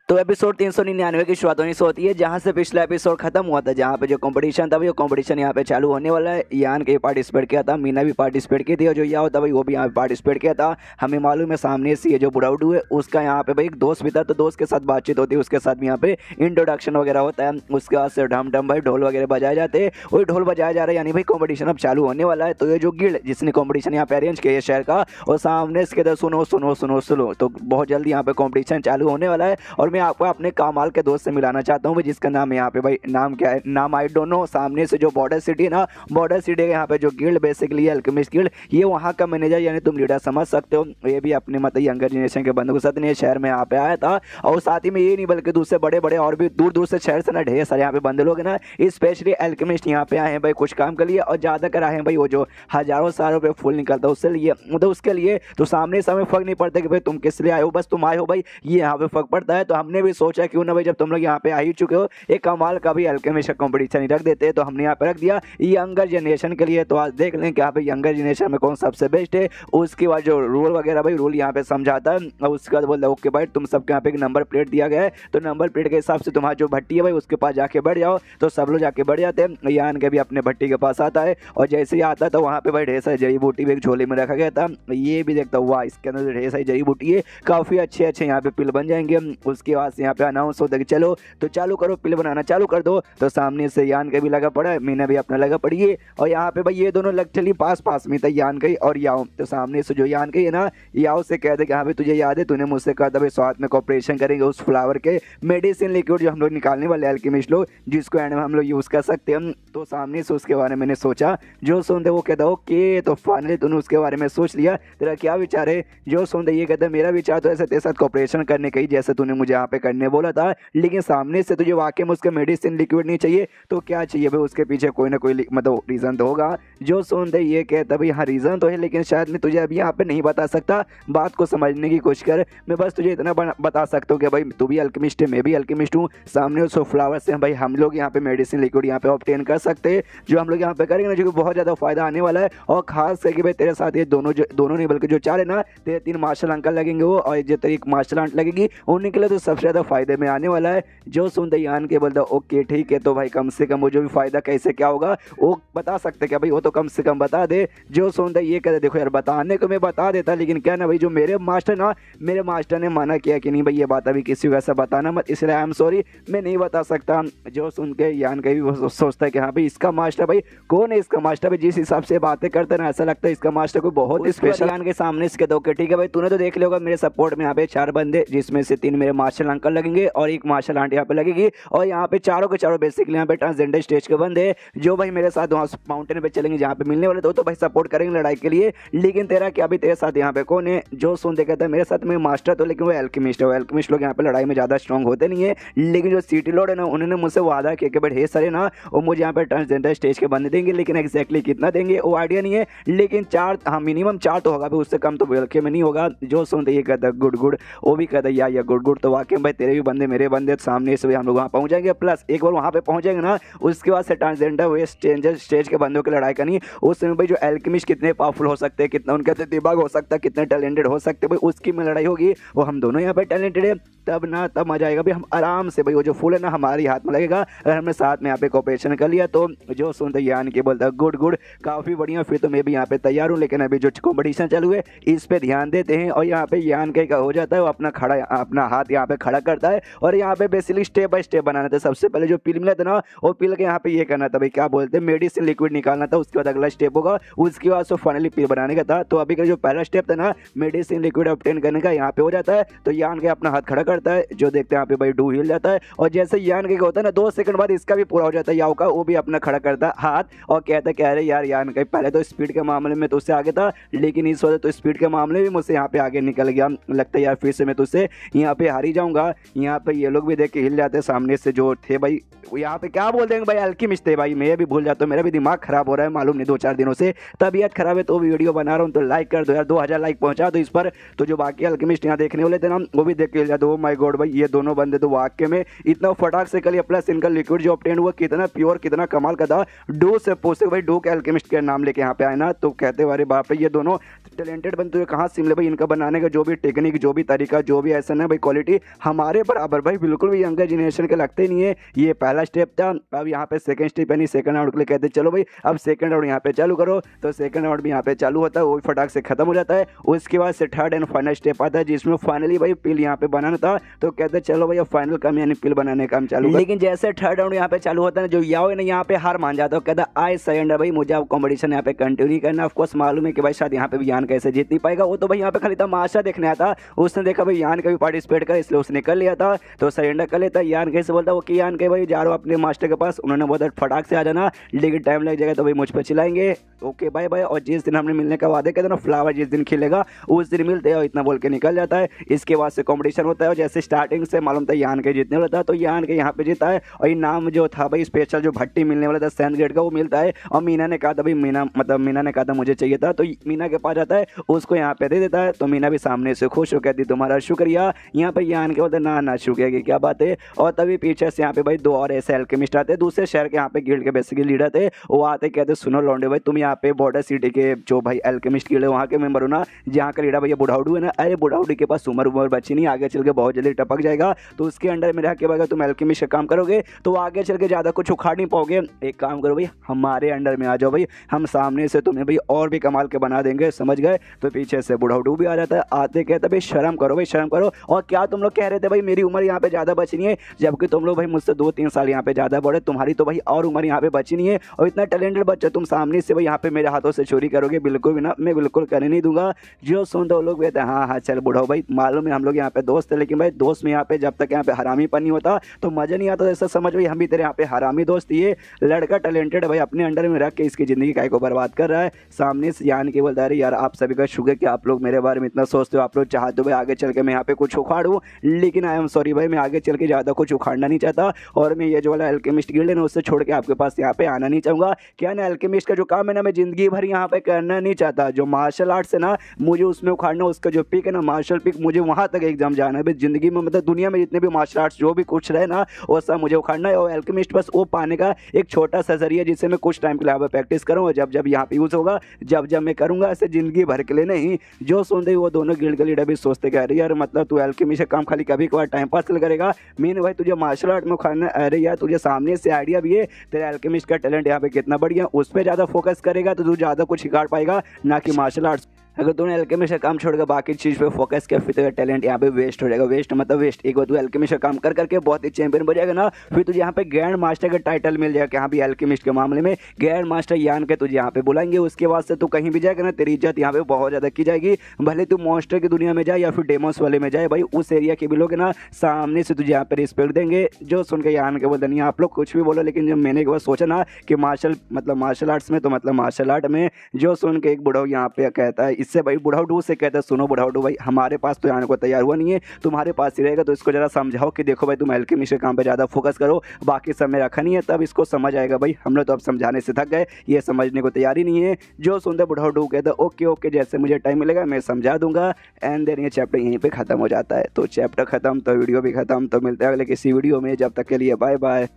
तो एपिसोड 399 की शुरुआत होनी होती है, जहां से पिछला एपिसोड खत्म हुआ था, जहां पे जो कंपटीशन था वो कंपटीशन यहाँ पे चालू होने वाला है। यान के पार्टिसिपेट किया था, मीना भी पार्टिसिपेट की थी और जो याओ था भाई वो भी यहाँ पे पार्टिसिपेट किया था। हमें मालूम है सामने से ये जो बुढ़ाउडू है उसका यहाँ पे भाई एक दोस्त भी था, तो दोस्त के साथ बातचीत होती है, उसके साथ भी यहाँ पे इंट्रोडक्शन वगैरह होता है। उसके बाद से ढम ढम भाई ढोल वगैरह बजाए जाते हैं, वही ढोल बजाया जा रहा है, यानी भाई कॉम्पिटिशन अब चालू होने वाला है। तो ये जो गिल्ड जिसने कॉम्पिटिशन यहाँ पे अरेंज किया है शहर का, और सामने इसके अंदर सुनो सुनो सुनो सुनो, तो बहुत जल्दी यहाँ पे कॉम्पिटिशन चालू होने वाला है। और मैं आपको अपने कमाल के दोस्त से मिलाना चाहता हूँ, जिसका नाम यहाँ पे भाई नाम क्या है, नाम आई डोंट नो। सामने से जो बॉर्डर सिटी है ना, बॉर्डर सिटी के यहाँ पे जो गिल्ड बेसिकली अल्केमिस्ट गिल्ड, ये वहाँ का मैनेजर यानी तुम लीडर समझ सकते हो। ये भी अपने मतलब यंगर जनरेशन के बंदों के साथ नए शहर में यहाँ पे आया था। और साथ ही में ये नहीं बल्कि दूसरे बड़े बड़े और भी दूर दूर से शहर से ना ढेर सारे यहाँ पे बंदे लोग हैं ना, स्पेशली अल्केमिस्ट यहाँ पे आए हैं भाई कुछ काम के लिए, और ज़्यादा कर आए हैं भाई वो जो हजारों सालों पे फूल निकलता है उससे लिए, मतलब उसके लिए। तो सामने से हमें फर्क नहीं पड़ता कि भाई तुम किस लिए आए हो, बस तुम आए हो भाई, ये यहाँ पे फर्क पड़ता है। तो हमने भी सोचा क्यों ना भाई जब तुम लोग यहाँ पे आ ही चुके हो, एक कमाल का भी अल्केमिस्ट कंपटीशन ही रख देते हैं। तो हमने यहाँ पे रख दिया यंगर जनरेशन के लिए। तो आज देख लें कि यहाँ पे यंगर जनरेशन में कौन सबसे बेस्ट है। उसके बाद जो रूल वगैरह भाई रूल यहाँ पे समझाता है, और उसके बाद बोलता है ओके भाई तुम सबके यहाँ पे एक नंबर प्लेट दिया गया है, तो नंबर प्लेट के हिसाब से तुम्हारा जो भट्टी है भाई उसके पास जाके बैठ जाओ। तो सब लोग जाके बैठ जाते हैं। यान के भी अपने भट्टी के पास आता है, और जैसे ही आता है तो वहाँ पे भाई ढेर सारी जड़ी बूटी भी एक झोले में रखा गया था। ये भी देखता हुआ इसके अंदर ढेर सारी जड़ी बूटी है, काफ़ी अच्छे अच्छे यहाँ पे पिल बन जाएंगे। उसके बाद से यहाँ पे अनाउंस होता है कि चलो तो चालू करो, पिल बनाना चालू कर दो। तो सामने से यान के भी लगा पड़ा है, मीना भी अपना लगा पड़ी है, और यहाँ पे भाई ये दोनों लग पास पास में था, यान गई और याओ। तो सामने से जो यान गई है ना, याओ से कह दे कि हाँ भाई तुझे याद है तूने मुझसे कहा था भाई साथ में कॉपरेशन करेंगे उस फ्लावर के मेडिसिन लिक्विड जो हम लोग निकालने वाले अल्केमिस्ट लोग, जिसको एंड में हम लोग यूज़ कर सकते हैं। तो सामने से उसके बारे में मैंने सोचा, जो सुनते वो कहता ओके, तो फाइनली तूने उसके बारे में सोच लिया, तेरा क्या विचार है। जो सुनते ये कहता मेरा विचार तो ऐसे तेरे साथ कॉपरेशन करने का ही, जैसे तूने मुझे यहाँ पे करने बोला था, लेकिन सामने से तुझे वाकई में उसका मेडिसिन लिक्विड नहीं चाहिए तो क्या चाहिए भाई, उसके पीछे कोई ना कोई मतलब रीज़न तो होगा। जो सुनते ये कहता भाई हाँ रीज़न तो है, लेकिन शायद मैं तुझे अभी यहाँ पे नहीं बता सकता, बात को समझने की कोशिश कर। मैं बस तुझे इतना बता सकता हूँ कि भाई तू भी अल्केमिस्ट है, मैं भी अल्केमिस्ट हूँ। सामने उस फ्लावर से भाई हम लोग यहाँ पे मेडिसिन लिक्विड यहाँ पे ऑब्टेन कर सकते हैं, जो हम लोग यहाँ पे करेंगे ना, जो कि बहुत ज़्यादा फायदा आने वाला है। और खास है कि भाई तेरे साथ ये दोनों नहीं बल्कि जो चार है ना, तेरे 3 मार्शल अंकल लगेंगे वो, और जो तेरी एक मार्शल आंट लगेगी, उन्हीं के लिए तो सबसे ज़्यादा फायदे में आने वाला है। जो सुनते यान के बोलता ओके ठीक है, तो भाई कम से कम वो जो भी फायदा कैसे क्या होगा वो बता सकते क्या भाई, वो तो कम से कम बता दे। जो सुनते ये कहते देखो यार बताने को मैं बता देता, लेकिन क्या ना भाई जो मेरे मास्टर ने मना किया कि नहीं भाई ये बात अभी किसी को ऐसा बताना मत, इसलिए आई एम सॉरी मैं नहीं बता सकता। जो सुन के यान का भी वो सोचता है कि हाँ भाई इसका मास्टर भाई कौन है, इसका मास्टर भाई जिस हिसाब से बातें करते ना ऐसा लगता है इसका मास्टर कोई बहुत स्पेशल। यान के सामने से कहते ठीक है भाई तूने तो देख लिया मेरे सपोर्ट में यहाँ पे 4 बंदे, जिसमें से 3 मेरे मार्शल अंकल लगेंगे और एक मार्शल आंट यहाँ पे लगेगी, और यहाँ पे चारों के चारों बेसिकली यहाँ पे ट्रांसजेंडर स्टेज के बंदे जो भाई मेरे साथ वहाँ माउंटेन पे चलेंगे जहाँ पे मिलने वाले, तो भाई सपोर्ट करेंगे लड़ाई के लिए। लेकिन तेरा क्या भाई तेरे साथ यहाँ पे कौन है। जो सुन देखा था मेरे साथ में मास्टर तो, लेकिन वो अल्केमिस्ट है, अल्केमिस्ट लोग यहाँ पे लड़ाई में ज़्यादा स्ट्रॉन्ग होते नहीं है। लेकिन जो सिटी लॉर्ड है ना, उन्होंने मुझसे वादा किया कि भाई ढेर सारे ना वो मुझे यहाँ पे ट्रांसजेंडर स्टेज के बंदे देंगे, लेकिन एक्जैक्टली कितना देंगे वो आइडिया नहीं है, लेकिन 4 हाँ मिनिमम 4 तो होगा भाई, उससे कम तो बल्कि में नहीं होगा। जो सुनते ये कहता गुड गुड, वो भी कहता या गुड गुड। तो वाकई भाई तेरे भी बंदे मेरे बंदे, सामने से हम लोग वहाँ पहुँच जाएंगे। प्लस एक बार वहाँ पे पहुँचेंगे ना, उसके बाद से ट्रांसजेंडर वे स्टेज के बंदों की लड़ाई करनी, उस समय भाई जो अल्केमिस्ट कितने पावरफुल हो सकते हैं, कितना उनके अंदर दिमाग हो सकता है, कितने टैलेंटेड हो सकते हैं भाई, उसकी में लड़ाई होगी। वो हम दोनों यहाँ पे टैलेंटेड है, तब ना तब मजा आएगा भाई। हम आराम से भाई वो जो फूल है ना हमारे हाथ में लगेगा, अगर हमने साथ में यहाँ पे कोऑपरेशन कर लिया तो। जो सुनते यान के बोलता गुड गुड, काफ़ी बढ़िया, फिर तो मैं भी यहाँ पे तैयार हूँ। लेकिन अभी जो कॉम्पिटिशन चालू है इस पे ध्यान देते हैं। और यहाँ पे यान के का हो जाता है, वो अपना हाथ यहाँ पे खड़ा करता है, और यहाँ पे बेसिकली स्टेप बाय स्टेप बनाना था। सबसे पहले जो पिल मिला था ना, वो पिल के यहाँ पे ये करना था भाई, क्या बोलते हैं मेडिसिन लिक्विड निकालना था। उसके बाद अगला स्टेप होगा, उसके बाद से फाइनली पिल बनाने का था। तो अभी का जो पहला स्टेप था ना मेडिसिन लिक्विड ऑब्टेन करने का, यहाँ पे हो जाता है। तो यान के अपना हाथ खड़ा करता है, जो देखते हैं यहाँ पे भाई डू हिल जाता है, और जैसे यान के होता है ना 2 सेकंड बाद इसका भी पूरा हो जाता है, याओ का वो भी अपना खड़ा करता है हाथ, और कहता है कह रहे यार यान का पहले तो स्पीड के मामले में तो उससे आगे था, लेकिन इस वजह तो स्पीड के मामले में मुझसे यहाँ पे आगे निकल गया, लगता है यार फिर से मैं तुझसे यहाँ पे हार ही जाऊंगा। यहाँ पे ये लोग भी देख के हिल जाते हैं, सामने से जो थे भाई यहाँ पे क्या बोल देंगे भाई अल्केमिस्ट थे भाई, मैं भी भूल जाता हूँ, मेरा भी दिमाग खराब हो रहा है, मालूम नहीं 2-4 दिनों से तबीयत खराब है। तो वीडियो बना रहा हूँ तो लाइक कर दो यार, 2000 लाइक पहुंचा दो इस पर। तो जो बाकी अल्केमिस्ट यहाँ देखने वाले थे ना वो भी देख के हिल जाते, ओ माय गॉड भाई, ये दोनों बंदे तो वाकई में इतना फटाक से कल प्लस इनका लिक्विड जो ऑब्टेन हुआ कितना प्योर कितना कमाल का था। डो से पूछते भाई डो के अल्केमिस्ट के नाम लेके यहाँ पे आए ना, तो कहते अरे बाप रे ये दोनों टैलेंटेड बनते हुए कहाँ से मिले भाई। इनका बनाने का जो भी टेक्निक जो भी तरीका जो भी ऐसा ना भाई क्वालिटी हमारे बराबर भाई बिल्कुल भी यंगर जनरेशन के लगते नहीं है। ये पहला स्टेप था। अब यहाँ पे सेकंड स्टेप यानी सेकंड राउंड के लिए कहते चलो भाई अब सेकंड राउंड यहाँ पे चालू करो, तो सेकंड राउंड भी यहाँ पे चालू होता है, वो फटाक से खत्म हो जाता है। उसके बाद से थर्ड एंड फाइनल स्टेप आता है जिसमें फाइनली भाई पिल यहाँ पे बनाना था, तो कहते चलो भाई अब फाइनल काम यानी पिल बनाने का काम चालू। लेकिन जैसे थर्ड राउंड यहाँ पे चालू होता है जो याओ है ना यहाँ पे हार मान जाता है, कहता आई सरेंडर भाई मुझे अब कॉम्पिटिशन यहाँ पे कंटिन्यू करना। ऑफकोर्स मालूम है कि भाई शायद यहाँ पे भी यान कैसे जीत नहीं पाएगा, वो तो भाई यहाँ पे खाली तमाशा देखने आया था। उसने देखा भाई यान का भी पार्टिसिपेट कर इसलिए उसने कर लिया था, तो सरेंडर कर लेता। यान कैसे बोलता वो कि यान के भाई जा रहा हूँ अपने मास्टर के पास, उन्होंने बोला फटाक से आ जाना लेकिन टाइम लग जाएगा तो भाई मुझ पर चिल्लाएंगे, ओके बाय बाय। और जिस दिन हमने मिलने का वादे किया था ना फ्लावर जिस दिन खिलेगा उस दिन मिलते हैं, और इतना बोल के निकल जाता है। इसके बाद से कॉम्पिटिशन होता है और जैसे स्टार्टिंग से मालूम था यान के जीतने वाला था, तो यान के यहाँ पे जीता है और इनाम जो था भाई स्पेशल जो भट्टी मिलने वाला था 7th ग्रेड का वो मिलता है। और मीना ने कहा था भाई मीना ने कहा था मुझे चाहिए था, तो मीना के पास जाता है उसको यहाँ पे दे देता है, तो मीना भी सामने से खुश हो कहती तुम्हारा शुक्रिया। यहाँ पे यान के बोलते ना शुक्रिया की क्या बात है। और तभी पीछे से यहाँ पे भाई 2 और ऐसे एल्केमिस्ट आते दूसरे शहर के यहाँ पे गिल्ड के बेसिकली लीडर थे, वो आते कहते सुनो लौंडे भाई तुम यहाँ पे बॉर्डर सिटी के जो भाई एल्केमिस्ट गिल्ड है वहाँ के मेंबर हो ना, जहाँ का लीडर भैया बुढ़ाउडू है ना, अरे बुढ़ाउडी के पास उम्र बची नहीं, आगे चल के बहुत जल्दी टपक जाएगा, तो उसके अंडर में रह के भाई तुम एल्केमिस्ट का काम करोगे तो आगे चल के ज़्यादा कुछ उखाड़ नहीं पाओगे। एक काम करो भाई हमारे अंडर में आ जाओ भाई, हम सामने से तुम्हें भाई और भी कमाल के बना देंगे, समझ गए। तो पीछे से बुढ़ाउडू भी आ जाता है, आते कहते भाई शर्म करो भाई शर्म करो, और क्या तुम लोग कह रहे थे भाई मेरी उम्र यहाँ पे ज़्यादा बची नहीं है, जबकि तुम लोग भाई मुझसे 2-3 साल यहाँ पे ज़्यादा बड़े, तुम्हारी तो भाई और उम्र यहाँ पे बची नहीं है, और इतना टैलेंटेड बच्चा तुम सामने से भाई यहाँ पे मेरे हाथों से चोरी करोगे, बिल्कुल भी ना, मैं बिल्कुल करने नहीं दूंगा। जो सुन दो लोग कहते हैं हाँ चल बुढ़ाओ भाई मालूम है हम लोग यहाँ पे दोस्त है, लेकिन भाई दोस्त में यहाँ पे जब तक यहाँ पे हरामी पन नहीं होता तो मजा नहीं आता, ऐसा समझ भाई हम भी तेरे यहाँ पे हरामी दोस्त। ये लड़का टैलेंटेड भाई अपने अंडर में रख के इसकी जिंदगी काय को बर्बाद कर रहा है। सामने से यान के बोलता है यार आप सभी का शुक्र कि आप लोग मेरे बारे में इतना सोचते हो, आप लोग चाहते हो भाई आगे चल के मैं यहाँ पे कुछ उखाड़ूँ, लेकिन आई एम सॉरी भाई मैं आगे चल के ज़्यादा कुछ उखाड़ना नहीं चाहता, और मैं ये जो वाला एल्केमिस्ट गिल्ड है ना उससे छोड़ के आपके पास यहाँ पे आना नहीं चाहूँगा। क्या ना एल्केमिस्ट का जो काम है ना मैं जिंदगी भर यहाँ पे करना नहीं चाहता, जो मार्शल आर्ट्स है ना मुझे उसमें उखाड़ना, उसका जो पिक है ना मार्शल पिक मुझे वहाँ तक एग्जाम जाना है भाई जिंदगी में, मतलब दुनिया में जितने भी मार्शल आर्ट्स जो भी कुछ रहे ना वो सब मुझे उखाड़ना है। और एल्केमिस्ट बस वो पाने का एक छोटा सा जरिया जिससे मैं कुछ टाइम के लिए प्रैक्टिस करूँ, और जब जब यहाँ पे यूज़ होगा जब मैं करूँगा ऐसे जिंदगी भर के लिए नहीं। जो सुनते वो दोनों गिल्ड के लीडर भी सोचते कह रहे यार मतलब तू एल्केमिस्ट का काम खाली कभी कभार टाइम पास करेगा, मीन भाई तुझे मार्शल आर्ट में उखाड़ना, अरे यार तुझे सामने से आइडिया भी है, तेरा एल्केमिस्ट का टैलेंट यहाँ पे कितना बढ़िया, उस पर ज़्यादा फोकस करेगा तो तू ज़्यादा कुछ सिखा पाएगा ना कि मार्शल आर्ट्स। अगर तूने एल्केमिस्ट का काम छोड़कर बाकी चीज़ पे फोकस किया फिर तेरा टैलेंट यहाँ पे वेस्ट हो जाएगा। वेस्ट मतलब वेस्ट, एक बार तू एल्केमिस्ट का काम कर करके बहुत ही चैंपियन बन जाएगा ना, फिर तुझे यहाँ पे ग्रैंड मास्टर का टाइटल मिल जाएगा। यहाँ भी एल्केमिस्ट के मामले में ग्रैंड मास्टर यान के तुझे यहाँ पे बुलाएंगे, उसके बाद से तू कहीं भी जाएगा ना तेरी इज्जत यहाँ पे बहुत ज़्यादा की जाएगी, भले तू मॉन्स्टर की दुनिया में जाए या फिर डेमोस वाले में जाए भाई उस एरिया के भी लोग ना सामने से तुझे यहाँ पे रिस्पेक्ट देंगे। जो सुन के यान के बोलते नहीं आप लोग कुछ भी बोलो, लेकिन जब मैंने एक बार सोचा ना कि मार्शल आर्ट्स में तो मतलब मार्शल आर्ट में, जो सुन के एक बुढ़ाऊ यहाँ पे कहता है इससे भाई बुढ़ाऊ से कहता है सुनो बुढ़ाऊ भाई हमारे पास तो आने को तैयार हुआ नहीं है, तुम्हारे पास ही रहेगा, तो इसको जरा समझाओ कि देखो भाई तुम एल्केमिस्ट के काम पे ज़्यादा फोकस करो, बाकी सब में रखा नहीं है, तब इसको समझ आएगा। भाई हम लोग तो अब समझाने से थक गए, ये समझने को तैयार ही नहीं है। जो सुनते बुढ़ाऊ कहता है ओके जैसे मुझे टाइम मिलेगा मैं समझा दूंगा, एंड देन ये चैप्टर यहीं पर खत्म हो जाता है। तो चैप्टर खत्म तो वीडियो भी खत्म, तो मिलते हैं अगले किसी वीडियो में, जब तक के लिए बाय बाय।